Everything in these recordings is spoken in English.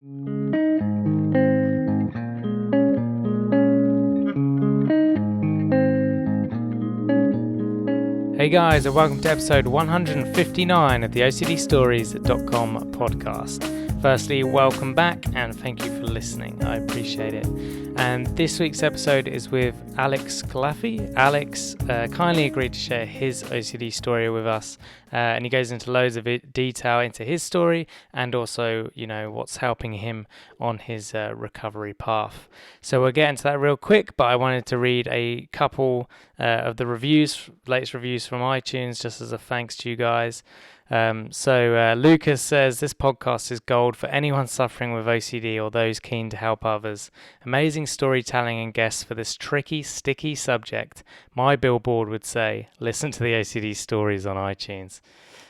Hey guys, and welcome to episode 159 of the OCDStories.com podcast. Firstly, welcome back and thank you for listening. I appreciate it. And this week's episode is with Alex Culafi. Alex kindly agreed to share his OCD story with us, and he goes into loads of detail into his story and also, what's helping him on his recovery path. So we'll get into that real quick, but I wanted to read a couple of the latest reviews from iTunes, just as a thanks to you guys. So Lucas says, this podcast is gold for anyone suffering with OCD or those keen to help others. Amazing storytelling and guests for this tricky, sticky subject. My billboard would say, listen to the OCD stories on iTunes.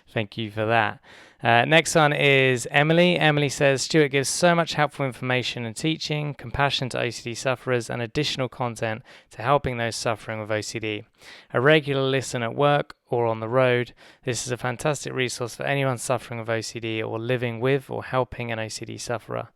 Thank you for that. Next one is Emily. Emily says, Stuart gives so much helpful information and teaching, compassion to OCD sufferers, and additional content to helping those suffering with OCD. A regular listen at work or on the road. This is a fantastic resource for anyone suffering with OCD or living with or helping an OCD sufferer.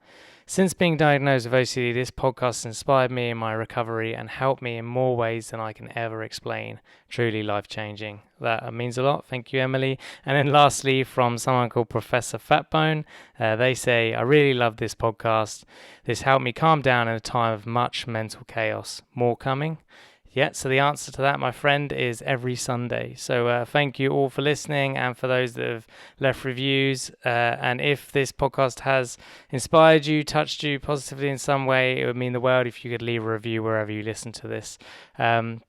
Since being diagnosed with OCD, this podcast inspired me in my recovery and helped me in more ways than I can ever explain. Truly life-changing. That means a lot. Thank you, Emily. And then lastly, from someone called Professor Fatbone, they say, I really love this podcast. This helped me calm down in a time of much mental chaos. More coming? Yeah, so the answer to that, my friend, is every Sunday. So thank you all for listening, and for those that have left reviews. And if this podcast has inspired you, touched you positively in some way, it would mean the world if you could leave a review wherever you listen to this. Thank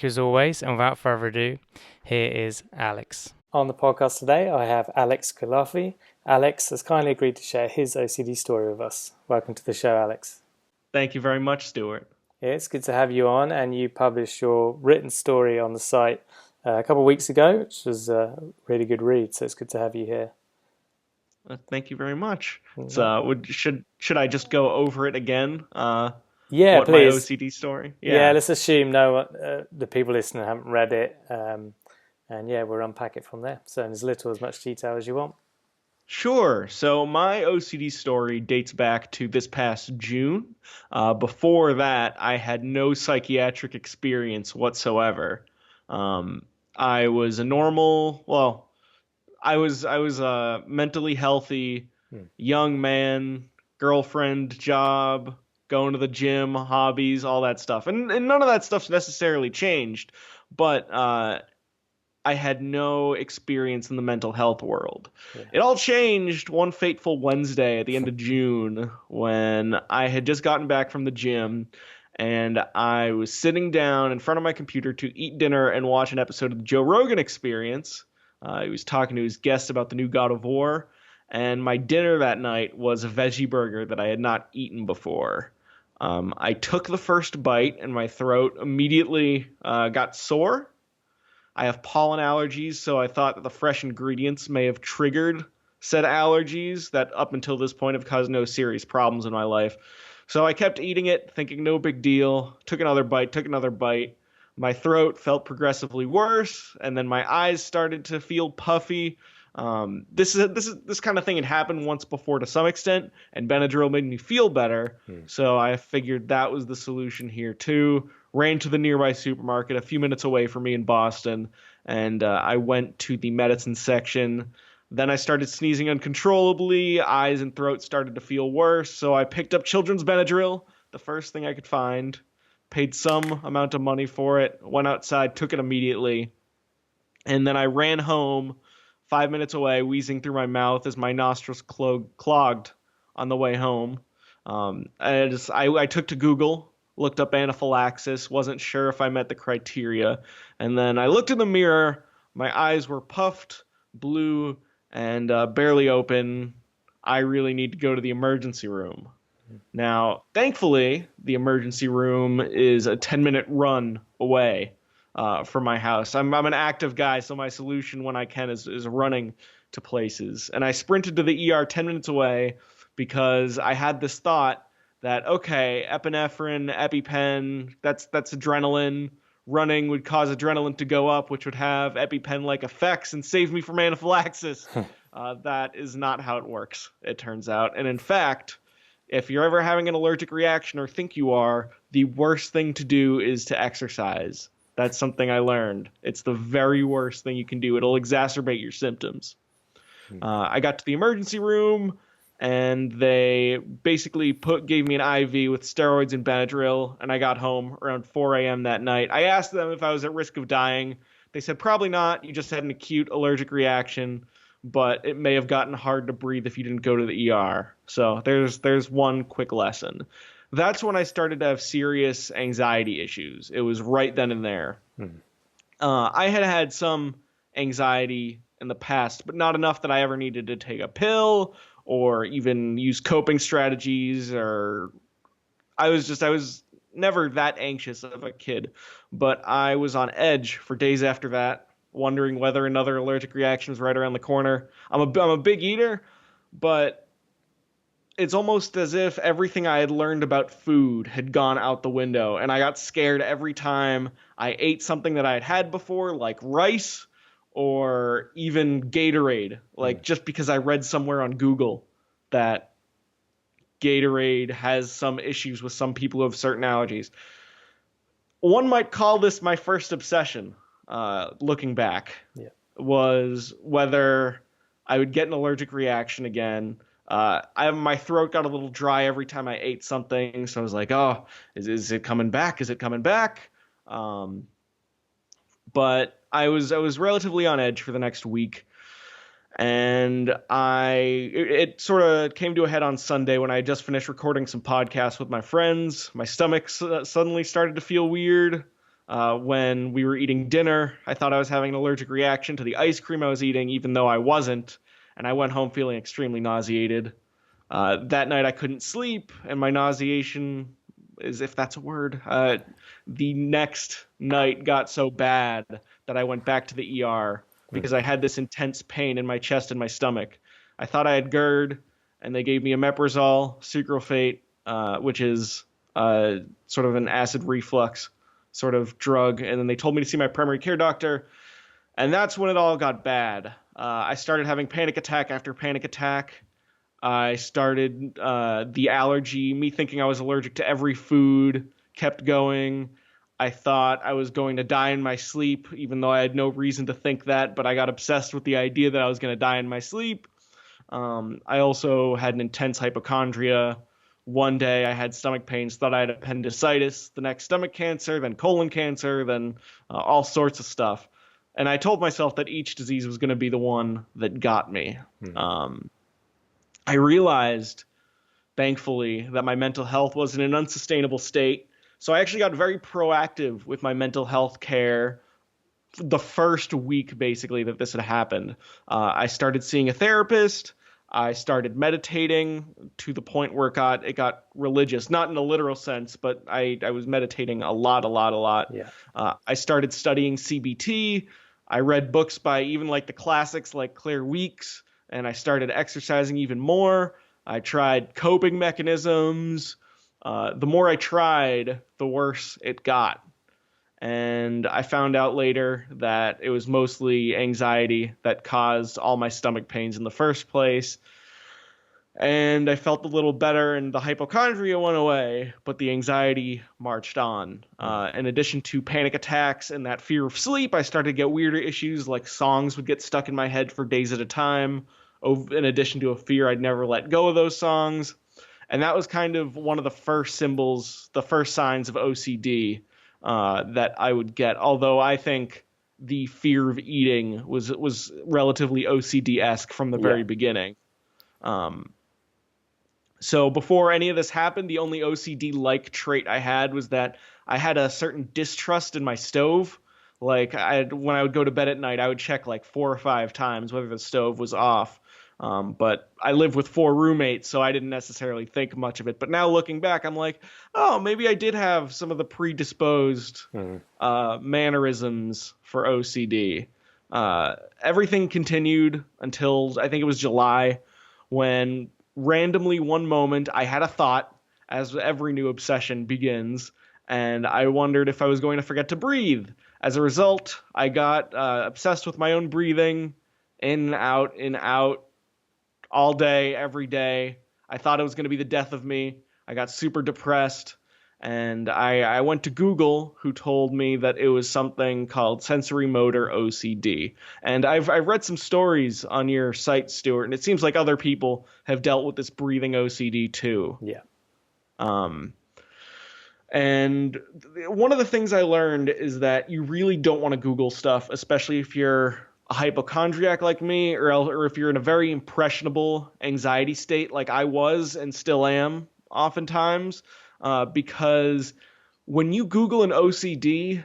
you as always. And without further ado, here is Alex. On the podcast today, I have Alex Culafi. Alex has kindly agreed to share his OCD story with us. Welcome to the show, Alex. Thank you very much, Stuart. Yeah, it's good to have you on, and you published your written story on the site a couple of weeks ago, which was a really good read, so it's good to have you here. Thank you very much. Should I just go over it again? Yeah, please. My OCD story? Yeah, let's assume the people listening haven't read it, and we'll unpack it from there. So in as little as much detail as you want. Sure. So my OCD story dates back to this past June. Before that, I had no psychiatric experience whatsoever. I was a mentally healthy young man, girlfriend, job, going to the gym, hobbies, all that stuff. And none of that stuff's necessarily changed, but I had no experience in the mental health world. Yeah. It all changed one fateful Wednesday at the end of June when I had just gotten back from the gym and I was sitting down in front of my computer to eat dinner and watch an episode of the Joe Rogan Experience. He was talking to his guest about the new God of War, and my dinner that night was a veggie burger that I had not eaten before. I took the first bite and my throat immediately got sore. I have pollen allergies, so I thought that the fresh ingredients may have triggered said allergies that up until this point have caused no serious problems in my life. So I kept eating it, thinking no big deal, took another bite. My throat felt progressively worse, and then my eyes started to feel puffy. This kind of thing had happened once before to some extent, and Benadryl made me feel better. So I figured that was the solution here too. Ran to the nearby supermarket a few minutes away from me in Boston, and I went to the medicine section. Then I started sneezing uncontrollably. Eyes and throat started to feel worse, so I picked up children's Benadryl, the first thing I could find, paid some amount of money for it, went outside, took it immediately, and then I ran home 5 minutes away, wheezing through my mouth as my nostrils clogged on the way home. I took to Google, looked up anaphylaxis, wasn't sure if I met the criteria. And then I looked in the mirror. My eyes were puffed, blue, and barely open. I really need to go to the emergency room. Now, thankfully, the emergency room is a 10-minute run away from my house. I'm an active guy, so my solution when I can is running to places. And I sprinted to the ER 10 minutes away because I had this thought that, okay, epinephrine, EpiPen, that's adrenaline. Running would cause adrenaline to go up, which would have EpiPen-like effects and save me from anaphylaxis. That is not how it works, it turns out. And in fact, if you're ever having an allergic reaction or think you are, the worst thing to do is to exercise. That's something I learned. It's the very worst thing you can do. It'll exacerbate your symptoms. I got to the emergency room, and they basically gave me an IV with steroids and Benadryl, and I got home around 4 a.m. that night. I asked them if I was at risk of dying. They said probably not. You just had an acute allergic reaction, but it may have gotten hard to breathe if you didn't go to the ER. So there's one quick lesson. That's when I started to have serious anxiety issues. It was right then and there. I had some anxiety in the past, but not enough that I ever needed to take a pill or even use coping strategies. Or I was never that anxious of a kid, but I was on edge for days after that, wondering whether another allergic reaction was right around the corner. I'm a big eater, but it's almost as if everything I had learned about food had gone out the window, and I got scared every time I ate something that I had had before, like rice or even Gatorade, like just because I read somewhere on Google that Gatorade has some issues with some people who have certain allergies. One might call this my first obsession, looking back, was whether I would get an allergic reaction again. My throat got a little dry every time I ate something, so I was like, oh, is it coming back? Is it coming back? But I was relatively on edge for the next week, and it sort of came to a head on Sunday when I had just finished recording some podcasts with my friends. My stomach suddenly started to feel weird. When we were eating dinner, I thought I was having an allergic reaction to the ice cream I was eating, even though I wasn't. And I went home feeling extremely nauseated. That night I couldn't sleep, and my nauseation, if that's a word, the next night got so bad that I went back to the ER because I had this intense pain in my chest and my stomach. I thought I had GERD, and they gave me omeprazole, sucralfate, which is sort of an acid reflux sort of drug, and then they told me to see my primary care doctor, and that's when it all got bad. I started having panic attack after panic attack. I started the allergy, me thinking I was allergic to every food, kept going. I thought I was going to die in my sleep, even though I had no reason to think that, but I got obsessed with the idea that I was going to die in my sleep. I also had an intense hypochondria. One day I had stomach pains, thought I had appendicitis, the next stomach cancer, then colon cancer, then all sorts of stuff. And I told myself that each disease was going to be the one that got me. I realized, thankfully, that my mental health was in an unsustainable state. So I actually got very proactive with my mental health care the first week, basically, that this had happened. I started seeing a therapist. I started meditating to the point where it got religious, not in a literal sense, but I was meditating a lot. Yeah. I started studying CBT. I read books by even like the classics like Claire Weeks, and I started exercising even more. I tried coping mechanisms. The more I tried, the worse it got. And I found out later that it was mostly anxiety that caused all my stomach pains in the first place. And I felt a little better, and the hypochondria went away, but the anxiety marched on. In addition to panic attacks and that fear of sleep, I started to get weirder issues, like songs would get stuck in my head for days at a time, in addition to a fear I'd never let go of those songs. And that was kind of one of the first signs of OCD that I would get, although I think the fear of eating was relatively OCD-esque from the very beginning. So before any of this happened, the only OCD-like trait I had was that I had a certain distrust in my stove. Like when I would go to bed at night, I would check like 4 or 5 times whether the stove was off. But I lived with 4 roommates, so I didn't necessarily think much of it. But now looking back, I'm like, oh, maybe I did have some of the predisposed mannerisms for OCD. Everything continued until I think it was July, when randomly one moment I had a thought, as every new obsession begins, and I wondered if I was going to forget to breathe. As a result, I got obsessed with my own breathing, in, out, all day, every day. I thought it was going to be the death of me. I got super depressed. And I went to Google, who told me that it was something called sensorimotor OCD. And I've read some stories on your site, Stuart, and it seems like other people have dealt with this breathing OCD too. Yeah. And one of the things I learned is that you really don't want to Google stuff, especially if you're a hypochondriac like me, or if you're in a very impressionable anxiety state like I was and still am oftentimes, because when you Google an OCD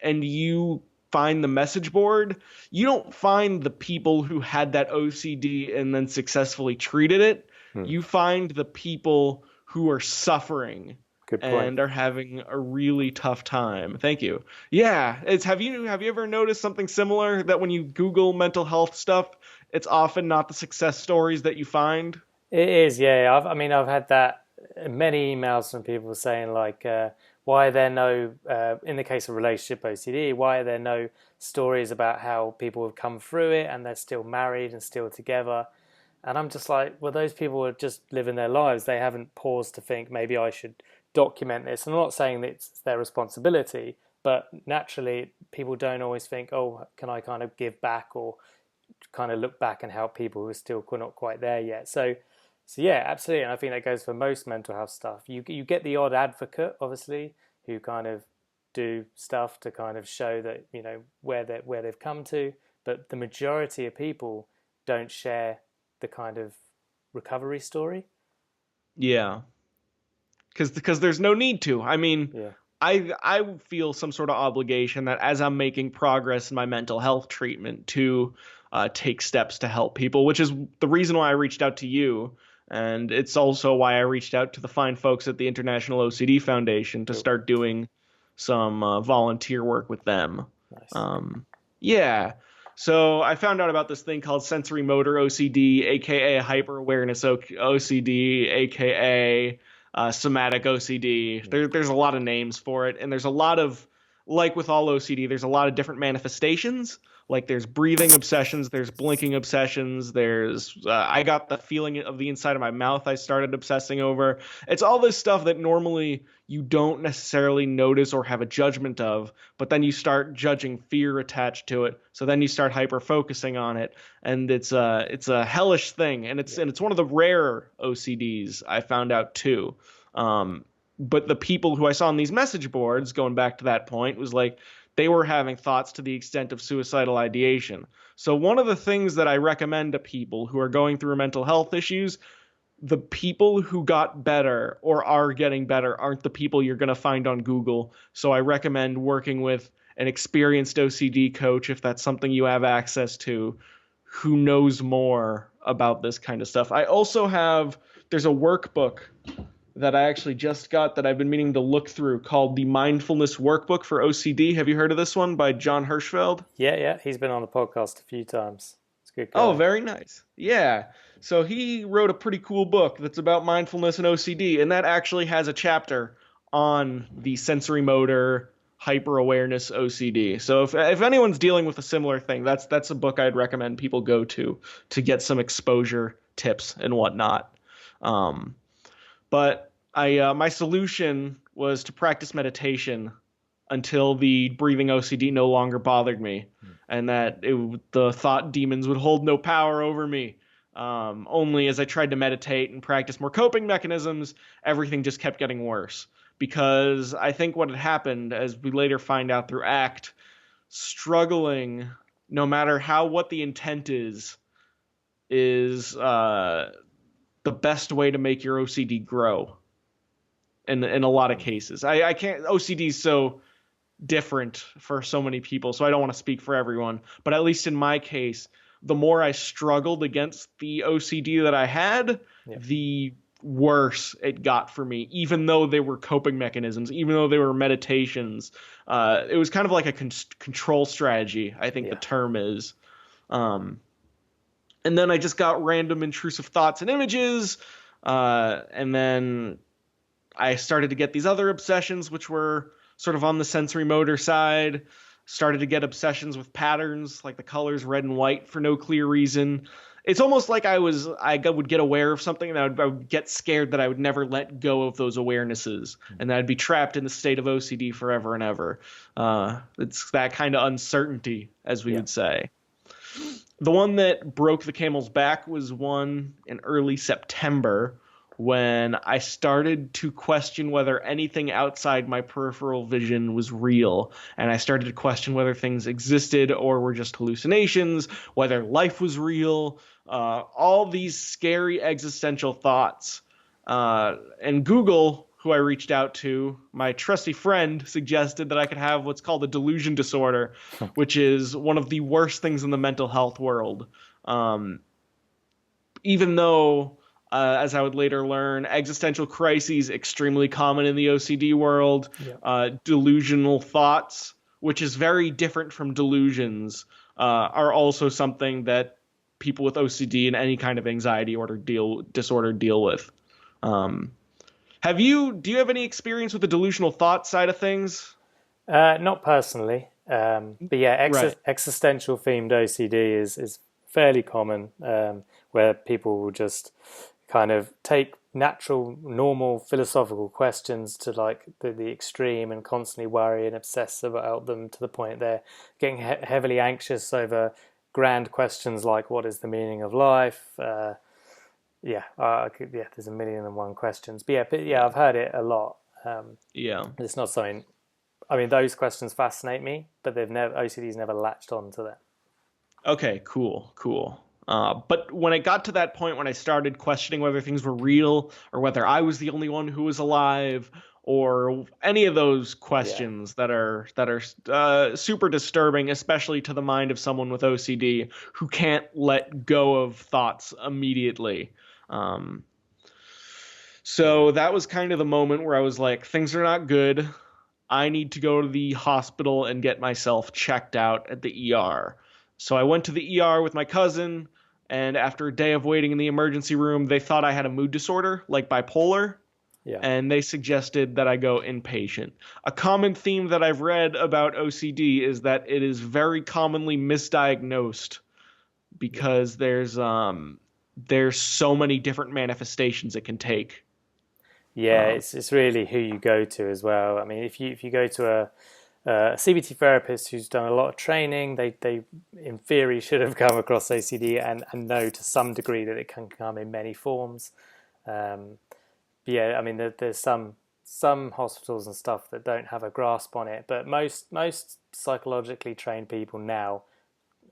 and you find the message board, you don't find the people who had that OCD and then successfully treated it. You find the people who are suffering and are having a really tough time. Thank you. Yeah, have you ever noticed something similar, that when you Google mental health stuff, it's often not the success stories that you find? It is, yeah. I've had that many emails from people saying like, why are there no, in the case of relationship OCD, why are there no stories about how people have come through it and they're still married and still together? And I'm just like, well, those people are just living their lives. They haven't paused to think, maybe I should document this. And I'm not saying that it's their responsibility, but naturally people don't always think, oh, can I kind of give back or kind of look back and help people who are still not quite there yet. So yeah, absolutely. And I think that goes for most mental health stuff. You get the odd advocate, obviously, who kind of do stuff to kind of show that, you know, where they've come to, but the majority of people don't share the kind of recovery story. Yeah. Because there's no need to. I mean, yeah. I feel some sort of obligation that as I'm making progress in my mental health treatment to take steps to help people, which is the reason why I reached out to you. And it's also why I reached out to the fine folks at the International OCD Foundation to start doing some volunteer work with them. Nice. Yeah. So I found out about this thing called sensorimotor OCD, aka hyper-awareness OCD, aka somatic OCD. There's a lot of names for it, and there's a lot of, like with all OCD, there's a lot of different manifestations. Like there's breathing obsessions, there's blinking obsessions, there's I got the feeling of the inside of my mouth I started obsessing over. It's all this stuff that normally you don't necessarily notice or have a judgment of, but then you start judging fear attached to it. So then you start hyper focusing on it, and it's a hellish thing, and it's one of the rare OCDs I found out too. But the people who I saw on these message boards, going back to that point, was like they were having thoughts to the extent of suicidal ideation. So one of the things that I recommend to people who are going through mental health issues, the people who got better or are getting better aren't the people you're going to find on Google. So I recommend working with an experienced OCD coach, if that's something you have access to, who knows more about this kind of stuff. I also there's a workbook that I actually just got that I've been meaning to look through called the Mindfulness Workbook for OCD. Have you heard of this one by John Hirschfeld? Yeah. He's been on the podcast a few times. It's a good guy. Oh, very nice. Yeah. So he wrote a pretty cool book that's about mindfulness and OCD, and that actually has a chapter on the sensorimotor hyper-awareness OCD. So if anyone's dealing with a similar thing, that's a book I'd recommend people go to get some exposure tips and whatnot. But my solution was to practice meditation until the breathing OCD no longer bothered me, and that the thought demons would hold no power over me. Only as I tried to meditate and practice more coping mechanisms, everything just kept getting worse. Because I think what had happened, as we later find out through ACT, struggling, no matter what the intent is the best way to make your OCD grow. In a lot of cases, I can't. OCD is so different for so many people, so I don't want to speak for everyone. But at least in my case, the more I struggled against the OCD that I had, the worse it got for me. Even though they were coping mechanisms, even though they were meditations, it was kind of like a control strategy, I think the term is. And then I just got random intrusive thoughts and images, and then I started to get these other obsessions, which were sort of on the sensory motor side. Started to get obsessions with patterns, like the colors red and white for no clear reason. it's almost like I would get aware of something and I would get scared that I would never let go of those awarenesses and that I'd be trapped in the state of OCD forever and ever. It's that kind of uncertainty, as we would say. The one that broke the camel's back was one in early September when I started to question whether anything outside my peripheral vision was real. And I started to question whether things existed or were just hallucinations, whether life was real, all these scary existential thoughts. And Google, who I reached out to, my trusty friend, suggested that I could have what's called a delusion disorder, which is one of the worst things in the mental health world. Even though, as I would later learn, existential crises extremely common in the OCD world. Delusional thoughts, which is very different from delusions, are also something that people with OCD and any kind of anxiety disorder deal with. Do you have any experience with the delusional thought side of things? Not personally, but yeah, existential themed OCD is fairly common, where people will just kind of take natural, normal philosophical questions to like the extreme and constantly worry and obsess about them to the point they're getting heavily anxious over grand questions like what is the meaning of life. There's a million and one questions. But I've heard it a lot. It's not something. I mean, those questions fascinate me, but OCD's never latched on to them. Okay, cool. But when I got to that point, when I started questioning whether things were real or whether I was the only one who was alive, or any of those questions that are super disturbing, especially to the mind of someone with OCD who can't let go of thoughts immediately. So that was kind of the moment where I was like, things are not good. I need to go to the hospital and get myself checked out at the ER. So I went to the ER with my cousin, and after a day of waiting in the emergency room, they thought I had a mood disorder, like bipolar, and they suggested that I go inpatient. A common theme that I've read about OCD is that it is very commonly misdiagnosed because there's so many different manifestations it can take. It's really who you go to as well. I mean, if you go to a CBT therapist who's done a lot of training, they in theory should have come across OCD and know to some degree that it can come in many forms. I mean, there's some hospitals and stuff that don't have a grasp on it, but most psychologically trained people now,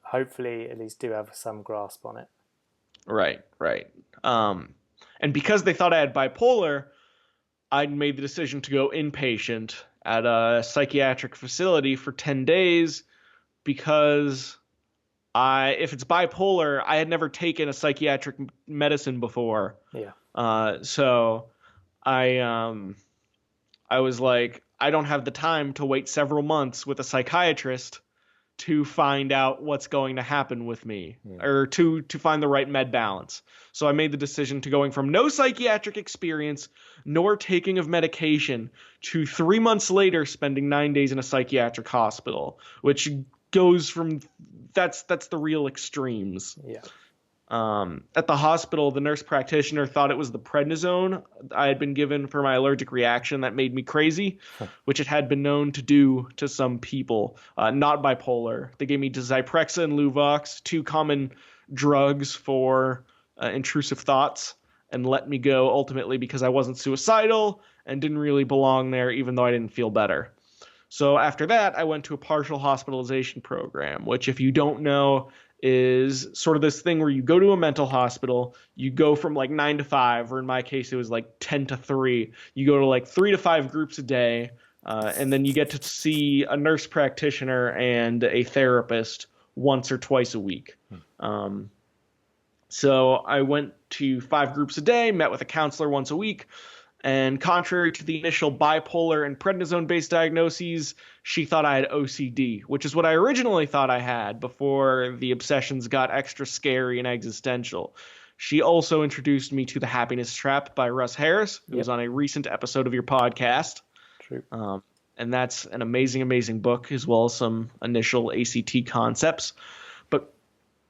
hopefully, at least do have some grasp on it. Right. And because they thought I had bipolar, I'd made the decision to go inpatient at a psychiatric facility for 10 days because if it's bipolar, I had never taken a psychiatric medicine before. So I was like, I don't have the time to wait several months with a psychiatrist to find out what's going to happen with me or to find the right med balance. So I made the decision to going from no psychiatric experience nor taking of medication to 3 months later spending 9 days in a psychiatric hospital, which goes from that's the real extremes. At the hospital, the nurse practitioner thought it was the prednisone I had been given for my allergic reaction that made me crazy, which it had been known to do to some people, not bipolar. They gave me Zyprexa and Luvox, two common drugs for intrusive thoughts, and let me go ultimately because I wasn't suicidal and didn't really belong there, even though I didn't feel better. So after that, I went to a partial hospitalization program, which, if you don't know, is sort of this thing where you go to a mental hospital, you go from like 9 to 5, or in my case, it was like 10 to 3. You go to like 3 to 5 groups a day, and then you get to see a nurse practitioner and a therapist once or twice a week. So I went to 5 groups a day, met with a counselor once a week, and contrary to the initial bipolar and prednisone-based diagnoses, she thought I had OCD, which is what I originally thought I had before the obsessions got extra scary and existential. She also introduced me to The Happiness Trap by Russ Harris, who was on a recent episode of your podcast. True. And that's an amazing, amazing book, as well as some initial ACT concepts. But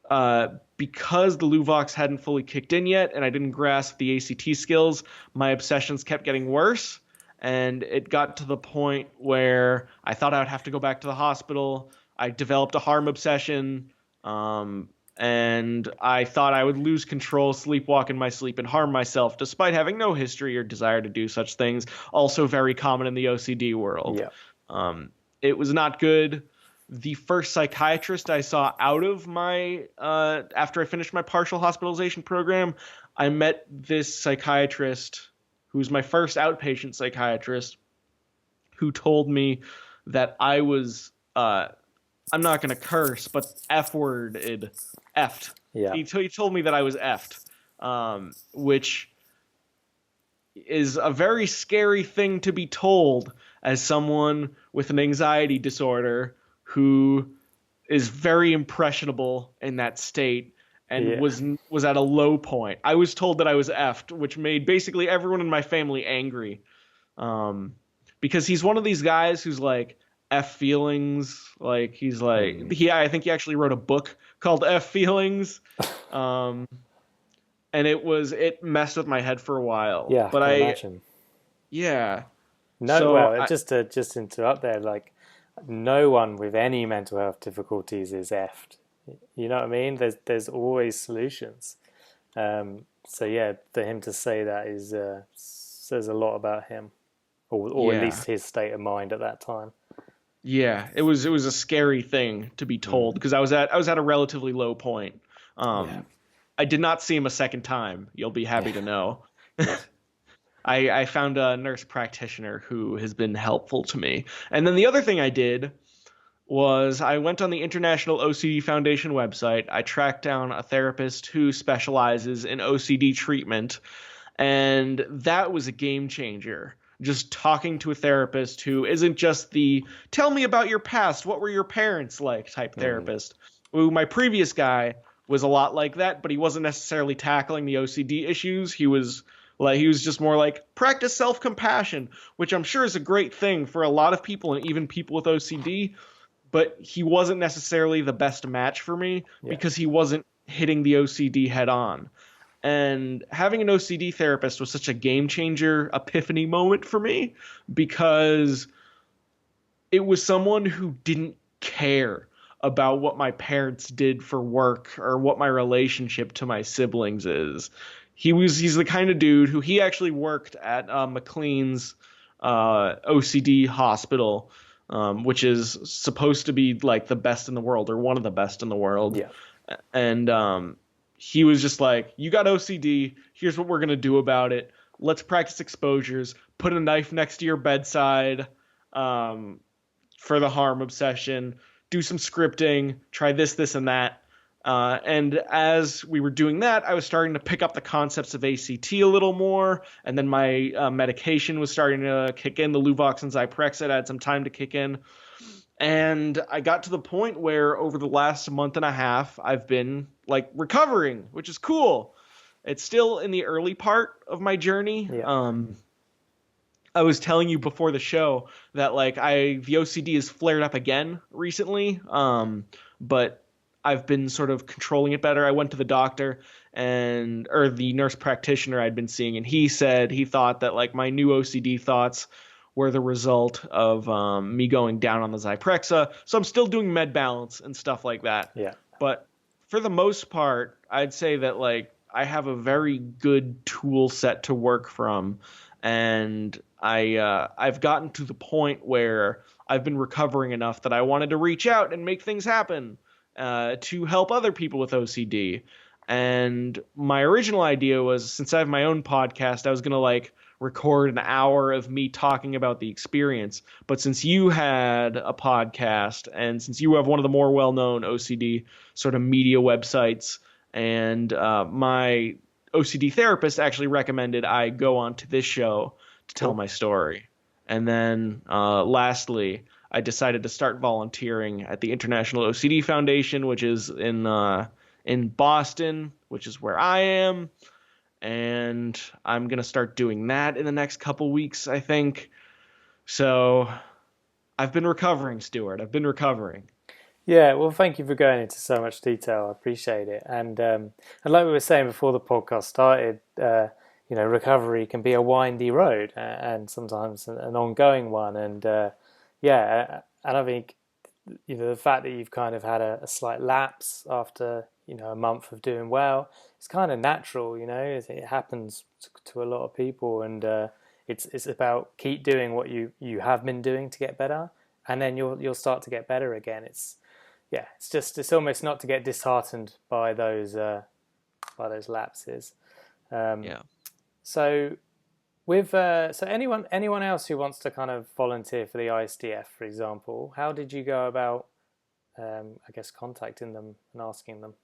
because the Luvox hadn't fully kicked in yet and I didn't grasp the ACT skills, my obsessions kept getting worse. And it got to the point where I thought I would have to go back to the hospital. I developed a harm obsession, and I thought I would lose control, sleepwalk in my sleep, and harm myself, despite having no history or desire to do such things. Also very common in the OCD world. Yeah. It was not good. The first psychiatrist I saw out of my after I finished my partial hospitalization program, I met this psychiatrist who was my first outpatient psychiatrist, who told me that I was I'm not going to curse, but F-worded, effed. Yeah. He told me that I was effed, which is a very scary thing to be told as someone with an anxiety disorder who is very impressionable in that state and was at a low point. I was told that I was effed, which made basically everyone in my family angry, because he's one of these guys who's like F feelings. Like he's like I think he actually wrote a book called F Feelings, and it messed with my head for a while. Yeah, but I can imagine. Yeah. No, so well, just to interrupt there, like no one with any mental health difficulties is effed. You know what I mean? There's always solutions. So yeah, for him to say that is says a lot about him, or at least his state of mind at that time. Yeah, it was a scary thing to be told because I was at a relatively low point. I did not see him a second time. You'll be happy to know. I found a nurse practitioner who has been helpful to me. And then the other thing I did was I went on the International OCD Foundation website. I tracked down a therapist who specializes in OCD treatment, and that was a game changer. Just talking to a therapist who isn't just the tell me about your past, what were your parents like type therapist. Ooh, my previous guy was a lot like that, but he wasn't necessarily tackling the OCD issues. He was just more like practice self-compassion, which I'm sure is a great thing for a lot of people and even people with OCD, but he wasn't necessarily the best match for me because he wasn't hitting the OCD head on. And having an OCD therapist was such a game changer, epiphany moment for me because it was someone who didn't care about what my parents did for work or what my relationship to my siblings is. He's the kind of dude who he actually worked at McLean's OCD hospital, which is supposed to be like the best in the world or one of the best in the world. Yeah. And he was just like, you got OCD. Here's what we're going to do about it. Let's practice exposures. Put a knife next to your bedside for the harm obsession. Do some scripting. Try this, this, and that. And as we were doing that, I was starting to pick up the concepts of ACT a little more. And then my medication was starting to kick in. The Luvox and Zyprexa had some time to kick in. And I got to the point where over the last month and a half, I've been like recovering, which is cool. It's still in the early part of my journey. Yeah. I was telling you before the show that like the OCD has flared up again recently. But I've been sort of controlling it better. I went to the doctor or the nurse practitioner I'd been seeing, and he said he thought that like my new OCD thoughts were the result of me going down on the Zyprexa. So I'm still doing med balance and stuff like that. Yeah. But for the most part, I'd say that like I have a very good tool set to work from, and I've gotten to the point where I've been recovering enough that I wanted to reach out and make things happen to help other people with OCD. And my original idea was, since I have my own podcast, I was going to like record an hour of me talking about the experience. But since you had a podcast and since you have one of the more well-known OCD sort of media websites, and my OCD therapist actually recommended I go on to this show to tell my story. And then lastly, I decided to start volunteering at the International OCD Foundation, which is in Boston, which is where I am. And I'm going to start doing that in the next couple weeks, I think. So I've been recovering, Stuart. I've been recovering. Yeah, well, thank you for going into so much detail. I appreciate it. And like we were saying before the podcast started, recovery can be a windy road and sometimes an ongoing one. And I think the fact that you've kind of had a slight lapse after a month of doing well, it's kind of natural. It happens to a lot of people, and it's about keep doing what you have been doing to get better, and then you'll start to get better again. It's almost not to get disheartened by those lapses. Yeah. So so anyone else who wants to kind of volunteer for the ISDF, for example, how did you go about I guess contacting them and asking them?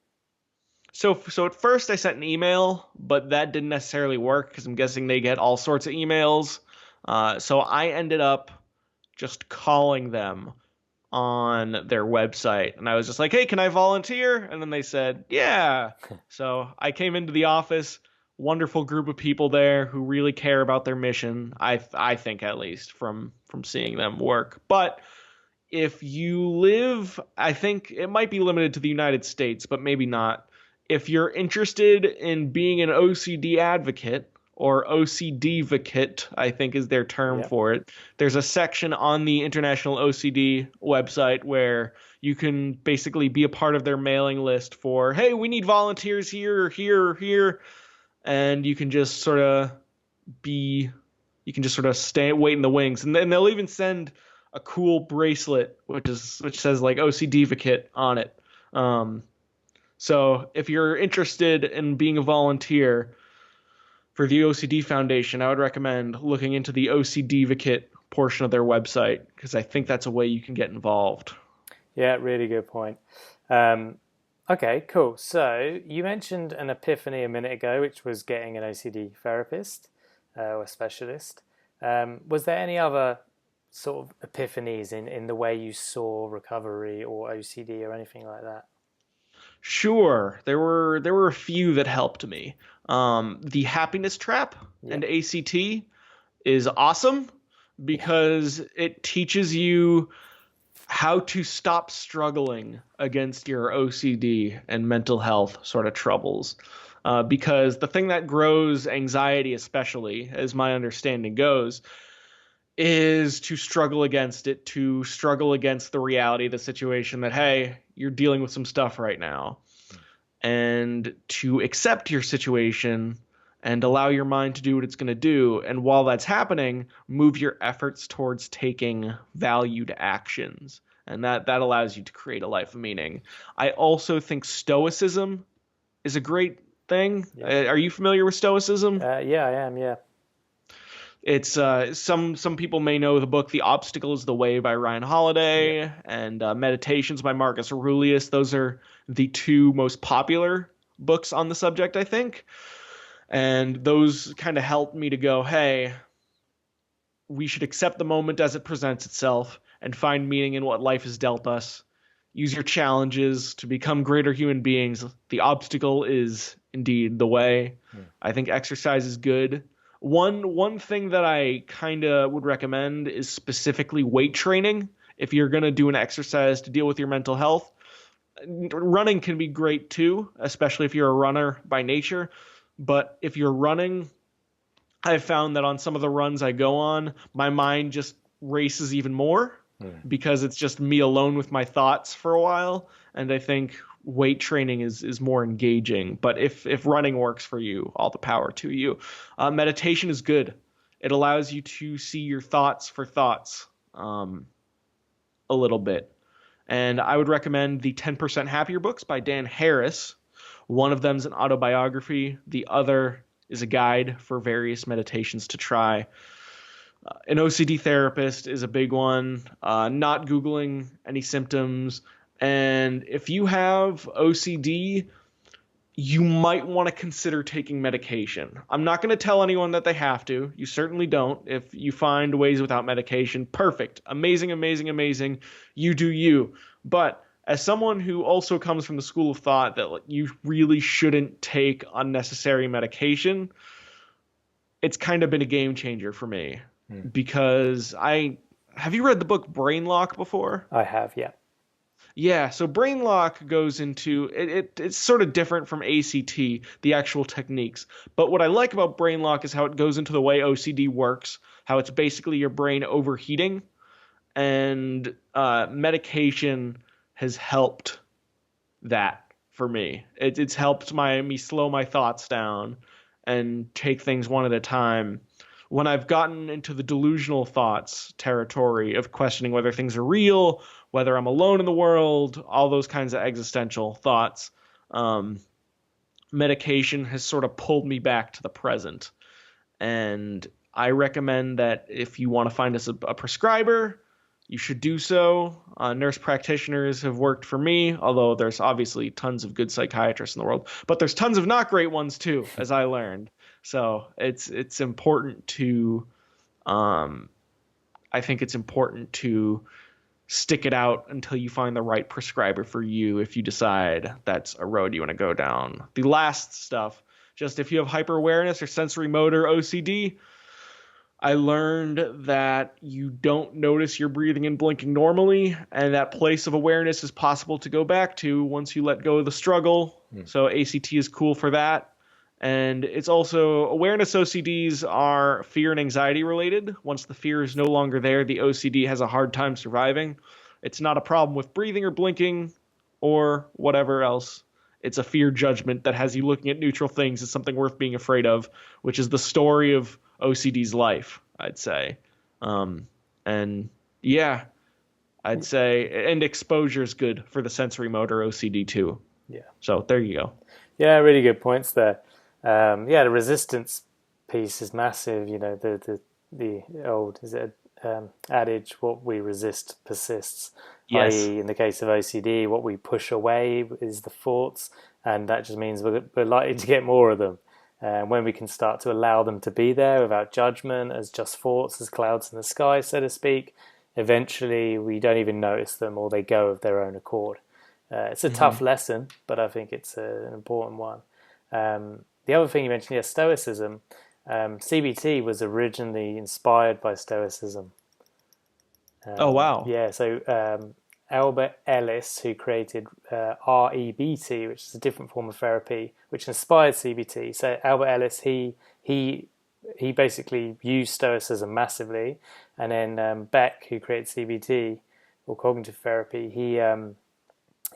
So at first I sent an email, but that didn't necessarily work because I'm guessing they get all sorts of emails. So I ended up just calling them on their website, and I was just like, "Hey, can I volunteer?" And then they said, "Yeah." So I came into the office. Wonderful group of people there who really care about their mission. I think, at least from seeing them work. But if you live, I think it might be limited to the United States, but maybe not. If you're interested in being an OCD advocate, or OCD-vicate, I think is their term for it, there's a section on the International OCD website where you can basically be a part of their mailing list for, hey, we need volunteers here, here, here, and you can just sort of stay, wait in the wings, and then they'll even send a cool bracelet which says like OCD-vicate on it. So if you're interested in being a volunteer for the OCD Foundation, I would recommend looking into the OCD-vicate portion of their website, because I think that's a way you can get involved. Yeah, really good point. Okay, cool. So you mentioned an epiphany a minute ago, which was getting an OCD therapist or specialist. Was there any other sort of epiphanies in the way you saw recovery or OCD or anything like that? Sure, there were a few that helped me. The happiness trap and ACT is awesome because it teaches you how to stop struggling against your OCD and mental health sort of troubles. Because the thing that grows anxiety, especially, as my understanding goes, is to struggle against it, to struggle against the reality of the situation that, hey, you're dealing with some stuff right now. And to accept your situation and allow your mind to do what it's going to do. And while that's happening, move your efforts towards taking valued actions. And that allows you to create a life of meaning. I also think Stoicism is a great thing. Yeah. Are you familiar with Stoicism? Yeah, I am, yeah. It's some people may know the book The Obstacle is the Way by Ryan Holiday, and Meditations by Marcus Aurelius. Those are the two most popular books on the subject, I think. And those kind of helped me to go, hey, we should accept the moment as it presents itself and find meaning in what life has dealt us. Use your challenges to become greater human beings. The obstacle is indeed the way. I think exercise is good. One thing that I kind of would recommend is specifically weight training. If you're going to do an exercise to deal with your mental health, running can be great too, especially if you're a runner by nature. But if you're running, I've found that on some of the runs I go on, my mind just races even more because it's just me alone with my thoughts for a while. And I think weight training is more engaging. But if running works for you, all the power to you. Meditation is good. It allows you to see your thoughts for thoughts a little bit. And I would recommend the 10% Happier books by Dan Harris. One of them is an autobiography. The other is a guide for various meditations to try. An OCD therapist is a big one. Not Googling any symptoms. And if you have OCD, you might want to consider taking medication. I'm not going to tell anyone that they have to. You certainly don't. If you find ways without medication, perfect. Amazing, amazing, amazing. You do you. But as someone who also comes from the school of thought that you really shouldn't take unnecessary medication, it's kind of been a game changer for me. Because have you read the book Brain Lock before? I have, yeah. Yeah, so brain lock goes into it's sort of different from ACT, the actual techniques. But what I like about brain lock is how it goes into the way OCD works, how it's basically your brain overheating, and medication has helped that for me. It's helped me slow my thoughts down and take things one at a time. When I've gotten into the delusional thoughts territory of questioning whether things are real, whether I'm alone in the world, all those kinds of existential thoughts, um, medication has sort of pulled me back to the present. And I recommend that if you want to find us a prescriber, you should do so. Nurse practitioners have worked for me, although there's obviously tons of good psychiatrists in the world, but there's tons of not great ones too, as I learned. So it's important to, I think it's important to stick it out until you find the right prescriber for you if you decide that's a road you want to go down. The last stuff, just if you have hyper awareness or sensorimotor OCD, I learned that you don't notice your breathing and blinking normally, and that place of awareness is possible to go back to once you let go of the struggle. So ACT is cool for that. And it's also awareness OCDs are fear and anxiety related. Once the fear is no longer there, the OCD has a hard time surviving. It's not a problem with breathing or blinking or whatever else. It's a fear judgment that has you looking at neutral things as something worth being afraid of, which is the story of OCD's life, I'd say. And yeah, I'd say, and exposure is good for the sensorimotor OCD too. Yeah. So there you go. Yeah, really good points there. Yeah, the resistance piece is massive. You know, the old adage, what we resist persists. Yes. I.e., in the case of OCD, what we push away is the thoughts, and that just means we're likely to get more of them. When we can start to allow them to be there without judgment, as just thoughts, as clouds in the sky, so to speak, eventually we don't even notice them, or they go of their own accord. It's a tough lesson, but I think it's an important one. The other thing you mentioned, yeah, Stoicism. CBT was originally inspired by Stoicism. Oh, wow. Yeah, so Albert Ellis, who created REBT, which is a different form of therapy, which inspired CBT. So Albert Ellis, he basically used Stoicism massively, and then Beck, who created CBT or cognitive therapy,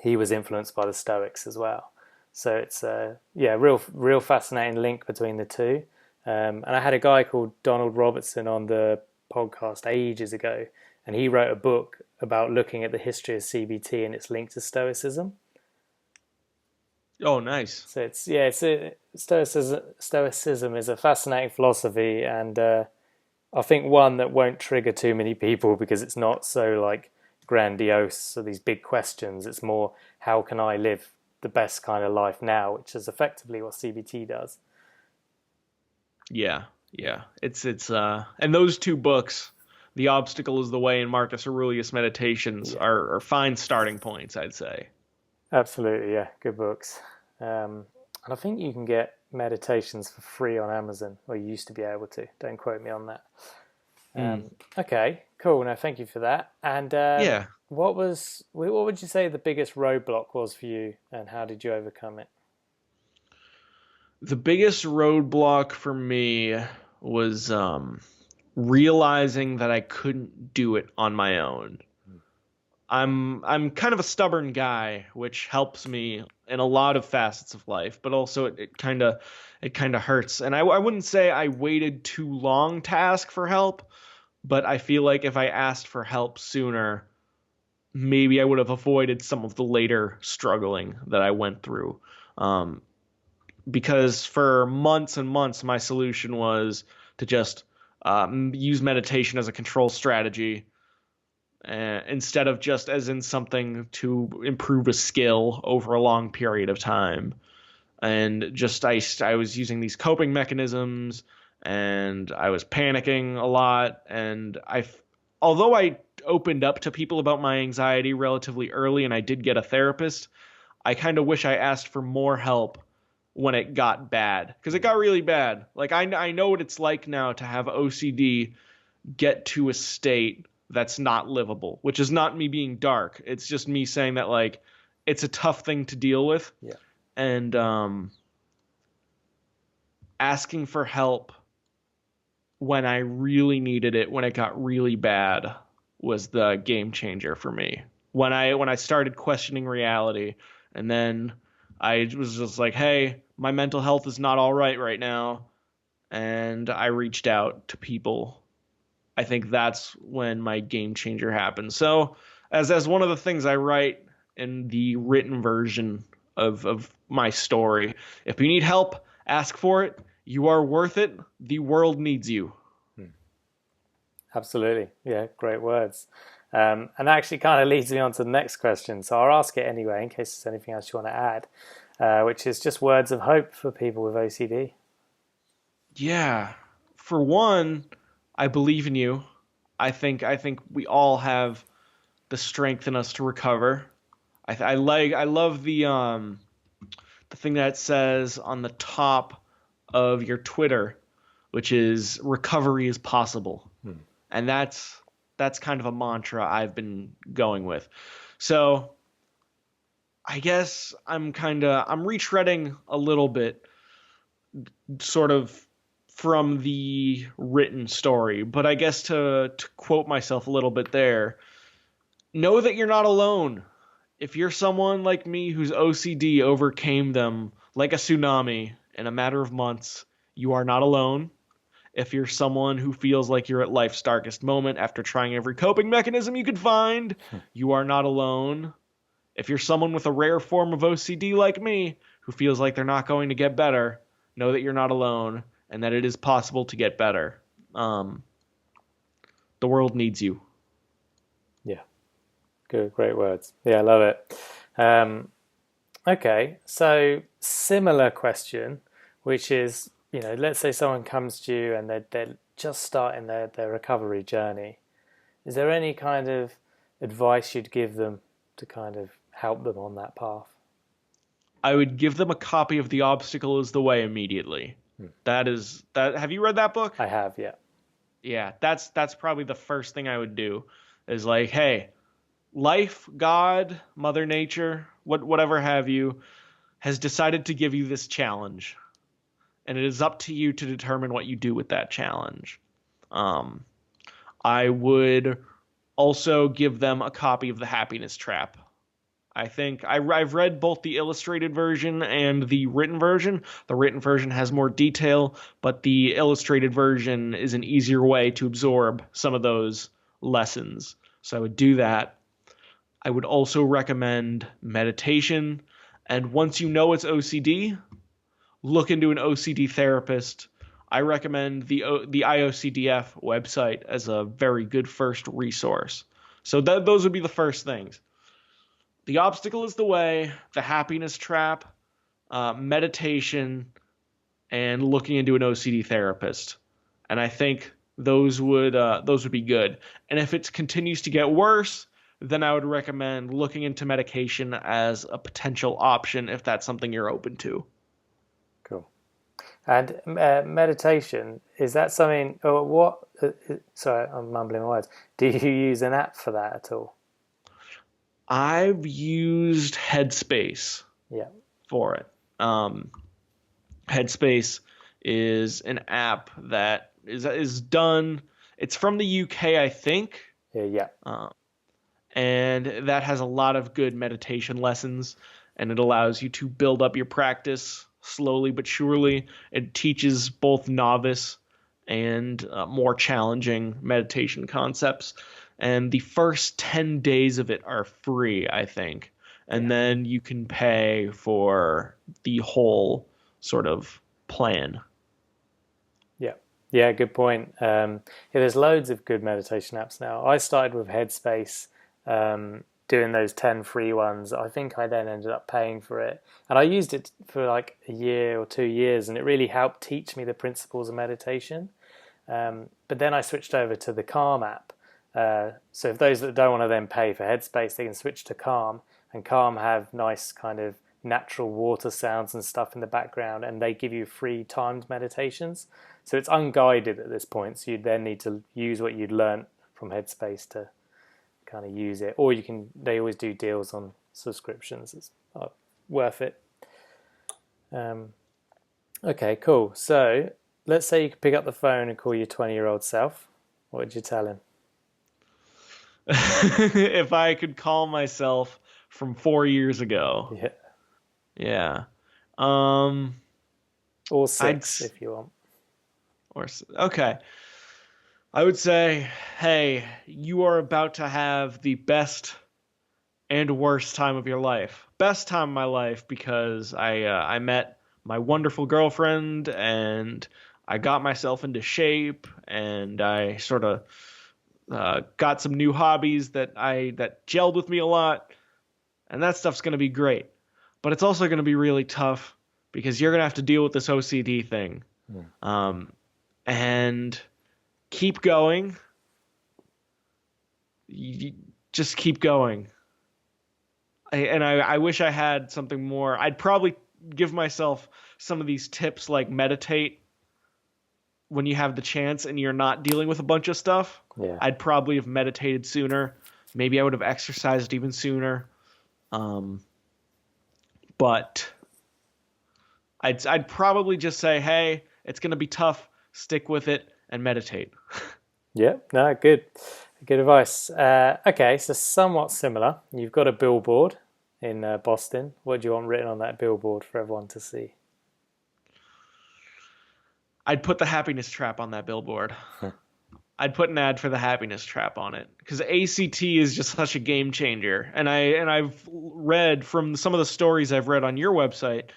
he was influenced by the Stoics as well. So it's a real fascinating link between the two. And I had a guy called Donald Robertson on the podcast ages ago, and he wrote a book about looking at the history of CBT and its link to Stoicism. Oh, nice. So Stoicism is a fascinating philosophy, and I think one that won't trigger too many people because it's not so like grandiose or these big questions. It's more, how can I live the best kind of life now, which is effectively what CBT does. Yeah. It's and those two books, The Obstacle is the Way and Marcus Aurelius Meditations, are fine starting points, I'd say. Absolutely, yeah, good books. And I think you can get meditations for free on Amazon, or you used to be able to. Don't quote me on that. Okay, cool. No, thank you for that. And what would you say the biggest roadblock was for you, and how did you overcome it? The biggest roadblock for me was realizing that I couldn't do it on my own. I'm kind of a stubborn guy, which helps me in a lot of facets of life, but also it kind of hurts. And I wouldn't say I waited too long to ask for help, but I feel like if I asked for help sooner, maybe I would have avoided some of the later struggling that I went through. Because for months and months, my solution was to just use meditation as a control strategy instead of just as in something to improve a skill over a long period of time. And just I was using these coping mechanisms, and I was panicking a lot. And although I opened up to people about my anxiety relatively early, and I did get a therapist, I kind of wish I asked for more help when it got bad, because it got really bad. Like I know what it's like now to have OCD get to a state that's not livable, which is not me being dark. It's just me saying that, like, it's a tough thing to deal with. Yeah. And asking for help when I really needed it, when it got really bad, was the game changer for me. When I started questioning reality, and then I was just like, hey, my mental health is not all right now, and I reached out to people. I think that's when my game changer happened. So, as one of the things I write in the written version of my story, if you need help, ask for it. You are worth it. The world needs you. Absolutely. Yeah, great words. And that actually kind of leads me on to the next question. So I'll ask it anyway, in case there's anything else you want to add, which is just words of hope for people with OCD. Yeah. For one, I believe in you. I think we all have the strength in us to recover. I love the thing that it says on the top of your Twitter, which is recovery is possible. And that's kind of a mantra I've been going with. So I guess I'm retreading a little bit, sort of from the written story, but I guess to quote myself a little bit there, know that you're not alone. If you're someone like me whose OCD overcame them like a tsunami in a matter of months, you are not alone. If you're someone who feels like you're at life's darkest moment after trying every coping mechanism you could find, you are not alone. If you're someone with a rare form of OCD like me who feels like they're not going to get better, know that you're not alone and that it is possible to get better. The world needs you. Yeah, good, great words. Yeah, I love it. Okay, so similar question, which is, let's say someone comes to you and they're just starting their recovery journey. Is there any kind of advice you'd give them to kind of help them on that path? I would give them a copy of The Obstacle is the Way immediately. That. Have you read that book? I have, yeah. Yeah, that's probably the first thing I would do. Is like, hey, life, God, Mother Nature, whatever have you, has decided to give you this challenge, and it is up to you to determine what you do with that challenge. I would also give them a copy of The Happiness Trap. I think I've read both the illustrated version and the written version. The written version has more detail, but the illustrated version is an easier way to absorb some of those lessons. So I would do that. I would also recommend meditation. And once you know it's OCD, look into an OCD therapist. I recommend the IOCDF website as a very good first resource. So those would be the first things. The Obstacle is the Way, The Happiness Trap, meditation, and looking into an OCD therapist. And I think those would be good. And if it continues to get worse, then I would recommend looking into medication as a potential option if that's something you're open to. Cool. And meditation, is that something, or what, sorry, I'm mumbling my words. Do you use an app for that at all? I've used Headspace for it. Headspace is an app that is done. It's from the UK, I think. Yeah. And that has a lot of good meditation lessons, and it allows you to build up your practice slowly but surely. It teaches both novice and more challenging meditation concepts. And the first 10 days of it are free, I think. And then you can pay for the whole sort of plan. Yeah, good point. There's loads of good meditation apps now. I started with Headspace, doing those 10 free ones. I think I then ended up paying for it. And I used it for like a year or 2 years, and it really helped teach me the principles of meditation. But then I switched over to the Calm app. So if those that don't want to then pay for Headspace, they can switch to Calm, and Calm have nice kind of natural water sounds and stuff in the background, and they give you free timed meditations. So it's unguided at this point, so you then need to use what you'd learnt from Headspace to kind of use it, or they always do deals on subscriptions. It's worth it. Okay, cool. So let's say you could pick up the phone and call your 20-year-old self. What would you tell him? If I could call myself from 4 years ago. Yeah. Or 6 if you want. Okay. I would say, hey, you are about to have the best and worst time of your life. Best time of my life because I met my wonderful girlfriend and I got myself into shape and I sort of got some new hobbies that gelled with me a lot, and that stuff's going to be great. But it's also going to be really tough because you're going to have to deal with this OCD thing. And keep going. Just keep going. I wish I had something more. I'd probably give myself some of these tips like meditate when you have the chance and you're not dealing with a bunch of stuff. Yeah. I'd probably have meditated sooner. Maybe I would have exercised even sooner. But I'd probably just say, hey, it's going to be tough. Stick with it and meditate. Yeah, no, good advice. Okay, so somewhat similar. You've got a billboard in Boston. What do you want written on that billboard for everyone to see? I'd put the happiness trap on that billboard. I'd put an ad for the happiness trap on it because ACT is just such a game changer. And I've read from some of the stories I've read on your website,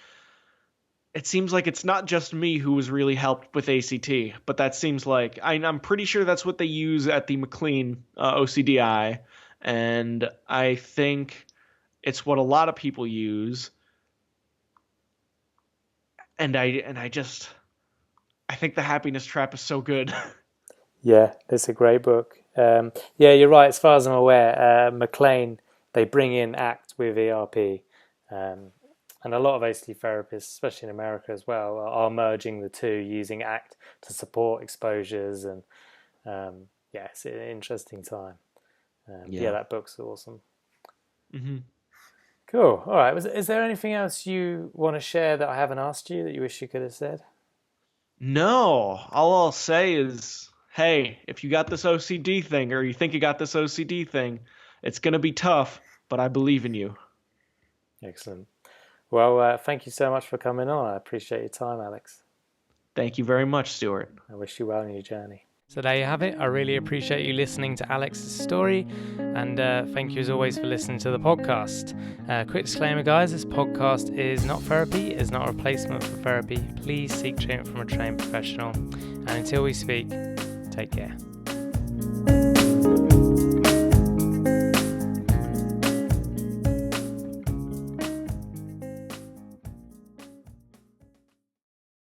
it seems like it's not just me who was really helped with ACT, but that seems like I'm pretty sure that's what they use at the McLean OCDI, and I think it's what a lot of people use. And I think the happiness trap is so good. Yeah, it's a great book. Yeah, you're right. As far as I'm aware, McLean, they bring in ACT with ERP. And a lot of OCD therapists, especially in America as well, are merging the two, using ACT to support exposures. And it's an interesting time. Yeah, that book's awesome. Mm-hmm. Cool. All right. Is there anything else you want to share that I haven't asked you that you wish you could have said? No. All I'll say is, hey, if you got this OCD thing or you think you got this OCD thing, it's going to be tough, but I believe in you. Excellent. Well, thank you so much for coming on. I appreciate your time, Alex. Thank you very much, Stuart. I wish you well in your journey. So there you have it. I really appreciate you listening to Alex's story, and thank you as always for listening to the podcast. Quick disclaimer, guys, this podcast is not therapy, it's not a replacement for therapy. Please seek treatment from a trained professional. And until we speak, take care.